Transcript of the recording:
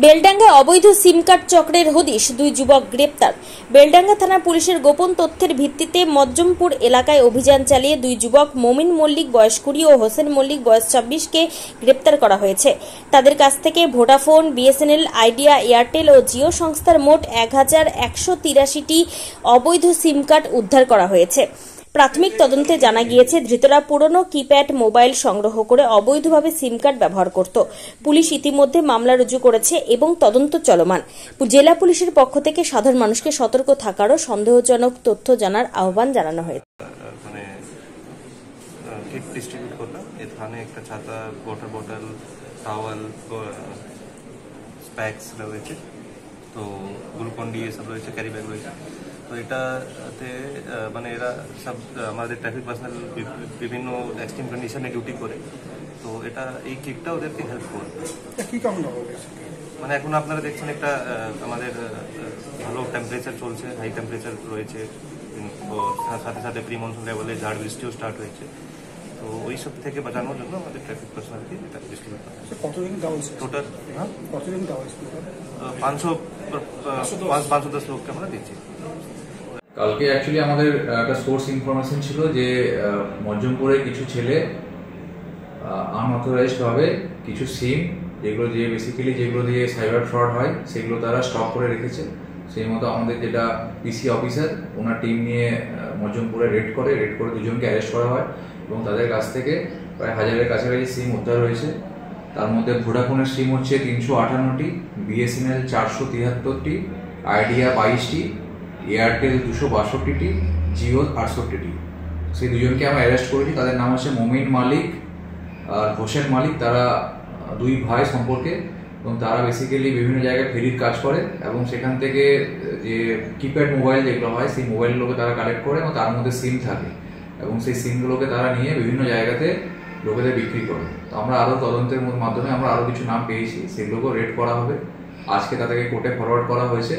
বেলডাঙ্গা অবৈধ সিম কার্ড চক্রের হদিশ, 2 যুবক গ্রেপ্তার। বেলডাঙ্গা থানা পুলিশের গোপন তথ্যের ভিত্তিতে মজ্জমপুর এলাকায় অভিযান চালিয়ে 2 যুবক মমিন মল্লিক বয়স 20 ও হোসেন মল্লিক বয়স 26কে গ্রেপ্তার করা হয়েছে। তাদের কাছ থেকে ভোডাফোন, বিএসএনএল, আইডিয়া, এয়ারটেল ও জিও সংস্থার মোট 1183টি অবৈধ সিম কার্ড উদ্ধার করা হয়েছে। প্রাথমিক তদন্তে জানা গিয়েছে, ধৃতরা পুরনো কিপ্যাড মোবাইল সংগ্রহ করে অবৈধভাবে সিম কার্ড ব্যবহার করত। পুলিশ ইতিমধ্যে মামলা রুজু করেছে এবং তদন্ত চলমান। জেলা পুলিশের পক্ষ থেকে সাধারণ মানুষকে সতর্ক থাকার ও সন্দেহজনক তথ্য জানার আহ্বান জানানো হয়েছে। একটা ছাতা, ওয়াটার বটল, টাওয়াল, স্প্যাক্স রয়েছে, তো গ্লুকন-ডি এসব রয়েছে, ক্যারি ব্যাগ রয়েছে। তো এটাতে মানে এরা সব আমাদের ট্রাফিক পার্সোনাল বিভিন্ন এক্সট্রিম কন্ডিশনে ডিউটি করে, তো এটা এই কিটটা ওদেরকে হেল্প করবে। মানে এখন আপনারা দেখছেন একটা আমাদের ভালো টেম্পারেচার চলছে, হাই টেম্পারেচার রয়েছে, সাথে সাথে প্রি মনসুন লেভেলে ঝাড় বৃষ্টিও স্টার্ট হয়েছে। তো ওই সব থেকে বাঁচানোর জন্য আমাদের ট্রাফিক পার্সোনালকে এটা ডিস্ট্রিবিউট করা হয়েছে। টোটাল 510 লোককে আমরা দিচ্ছি। কালকে অ্যাকচুয়ালি আমাদের একটা সোর্স ইনফরমেশন ছিল যে মজ্জমপুরে কিছু ছেলে আনঅথরাইজড ভাবে কিছু সিম, যেগুলো দিয়ে বেসিক্যালি যেগুলো দিয়ে সাইবার ফ্রড হয়, সেগুলো তারা স্টক করে রেখেছে। সেই মতো আমাদের যেটা পিসি অফিসার, ওনার টিম নিয়ে মজ্জমপুরে রেড করে 2জনকে অ্যারেস্ট করা হয় এবং তাদের কাছ থেকে প্রায় 1000-এর কাছাকাছি সিম উদ্ধার হয়েছে। তার মধ্যে ভোডাফোনের সিম হচ্ছে 358টি, বিএসএনএল 473টি, আইডিয়া 22টি, এয়ারটেল 262টি, জিও 68টি। সেই 2জনকে আমরা অ্যারেস্ট করেছি। তাদের নাম হচ্ছে মমিন মালিক আর হোসেন মালিক। তারা 2 ভাই সম্পর্কে এবং তারা বেসিক্যালি বিভিন্ন জায়গায় ফেরির কাজ করে এবং সেখান থেকে যে কিপ্যাড মোবাইল যেগুলো হয়, সেই মোবাইলগুলোকে তারা কালেক্ট করে এবং তার মধ্যে সিম থাকে এবং সেই সিমগুলোকে তারা নিয়ে বিভিন্ন জায়গাতে লোকেদের বিক্রি করে। তো আমরা আরও তদন্তের মাধ্যমে আমরা আরও কিছু নাম পেয়েছি, সেগুলোকেও রেড করা হবে। আজকে তাদেরকে কোর্টে ফরওয়ার্ড করা হয়েছে।